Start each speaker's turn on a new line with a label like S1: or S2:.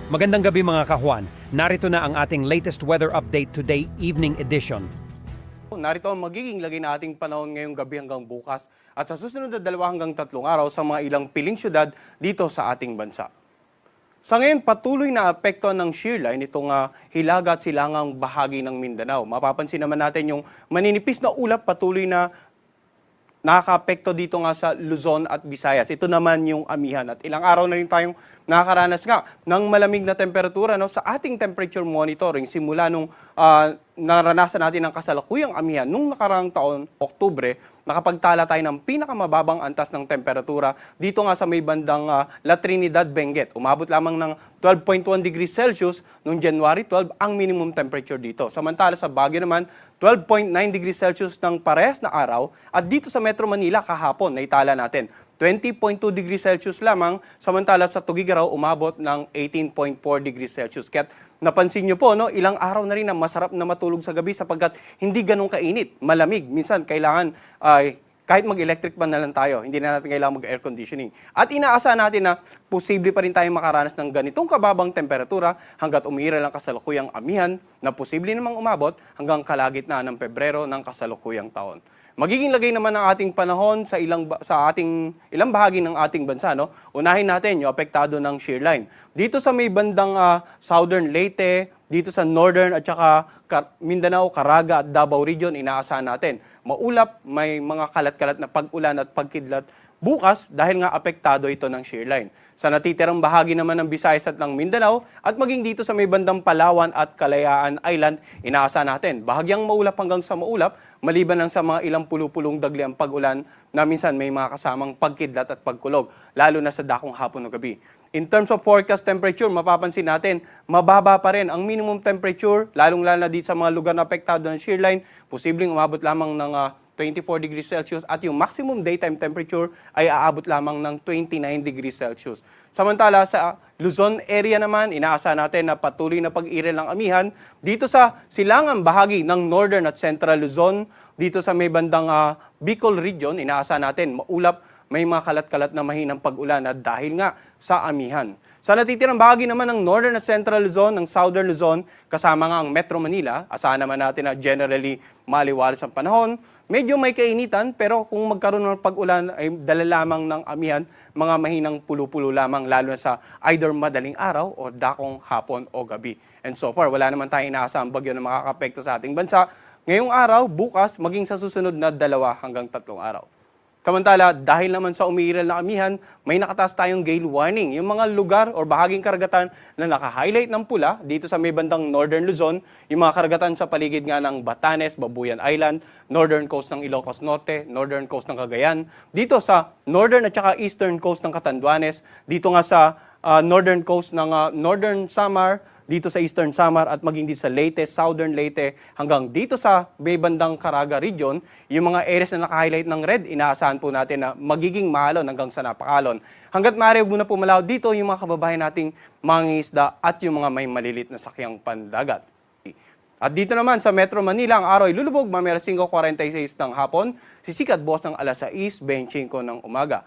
S1: Magandang gabi mga kahuan. Narito na ang ating latest weather update today evening edition.
S2: Narito ang magiging lagay na ating panahon ngayong gabi hanggang bukas at sa susunod na 2 hanggang 3 araw sa mga ilang piling syudad dito sa ating bansa. Sa ngayon, patuloy na apekto ng shear line itong hilaga at silangang bahagi ng Mindanao. Mapapansin naman natin yung maninipis na ulap patuloy na nakaka-apekto dito nga sa Luzon at Visayas. Ito naman yung amihan at ilang araw na rin tayong nakakaranas nga ng malamig na temperatura sa ating temperature monitoring simula nung naranasan natin ang kasalukuyang amihan nung nakarang taon, Oktubre, nakapagtala tayo ng pinakamababang antas ng temperatura dito nga sa may bandang La Trinidad, Benguet. Umabot lamang ng 12.1 degrees Celsius noong January 12 ang minimum temperature dito. Samantala sa Baguio naman, 12.9 degrees Celsius ng parehas na araw at dito sa Metro Manila kahapon naitala natin 20.2 degrees Celsius lamang, samantala sa Tugigaraw umabot ng 18.4 degrees Celsius. Kaya napansin nyo po, ilang araw na rin na masarap na matulog sa gabi sapagkat hindi ganun kainit, malamig. Minsan kailangan kahit mag-electric fan na lang tayo, hindi na natin kailangan mag-air conditioning. At inaasahan natin na posible pa rin tayong makaranas ng ganitong kababang temperatura hanggat umiiral ang kasalukuyang amihan na posible namang umabot hanggang kalagitnaan ng Pebrero ng kasalukuyang taon. Magiging lagay naman ng ating panahon sa ilang bahagi ng ating bansa. Unahin natin yung apektado ng shear line. Dito sa may bandang Southern Leyte, dito sa Northern at saka Mindanao, Caraga at Davao Region, inaasahan natin. Maulap, may mga kalat-kalat na pag-ulan at pagkidlat bukas dahil nga apektado ito ng shear line. Sa natitirang bahagi naman ng Visayas at ng Mindanao at maging dito sa may bandang Palawan at Kalayaan Island, inaasahan natin bahagyang maulap hanggang sa maulap, maliban lang sa mga ilang pulupulong dagli ang pag-ulan na minsan may mga kasamang pagkidlat at pagkulog, lalo na sa dakong hapon o gabi. In terms of forecast temperature, mapapansin natin, mababa pa rin ang minimum temperature, lalong-lalo na dito sa mga lugar na apektado ng shear line, posibleng umabot lamang ng 24 degrees Celsius at yung maximum daytime temperature ay aabot lamang ng 29 degrees Celsius. Samantala sa Luzon area naman, inaasahan natin na patuloy na pag-iral ng amihan dito sa silangang bahagi ng Northern at Central Luzon, dito sa may bandang Bicol region, inaasahan natin maulap, may mga kalat-kalat na mahinang pag-ulan at dahil nga sa amihan. Sa natitirang bahagi naman ng Northern at Central Luzon, ng Southern Luzon, kasama nga ang Metro Manila, asahan naman natin na generally maliwalas ang panahon. Medyo may kainitan, pero kung magkaroon ng pag-ulan ay dala lamang ng amihan, mga mahinang pulo-pulo lamang, lalo na sa either madaling araw o dakong hapon o gabi. And so far, wala naman tayong inaasahang bagyo na makakapekto sa ating bansa. Ngayong araw, bukas, maging sa susunod na 2 hanggang 3 araw. Samantala, dahil naman sa umiiral na amihan, may nakataas tayong gale warning. Yung mga lugar o bahaging karagatan na naka-highlight ng pula, dito sa may bandang Northern Luzon, yung mga karagatan sa paligid nga ng Batanes, Babuyan Island, Northern Coast ng Ilocos Norte, Northern Coast ng Cagayan, dito sa Northern at saka Eastern Coast ng Catanduanes, dito nga sa Northern Coast ng Northern Samar, dito sa Eastern Samar at maging dito sa Leyte, Southern Leyte, hanggang dito sa may bandang Caraga region, yung mga areas na naka-highlight ng red, inaasahan po natin na magiging maalon hanggang sa napakalon. Hanggat maaari muna pumalaw dito yung mga kababayan nating mangingisda at yung mga may malilit na sakyang pandagat. At dito naman sa Metro Manila, ang araw ay lulubog mamaya 5:46 ng hapon, sisikat bukas ng alas 6:25 ng umaga.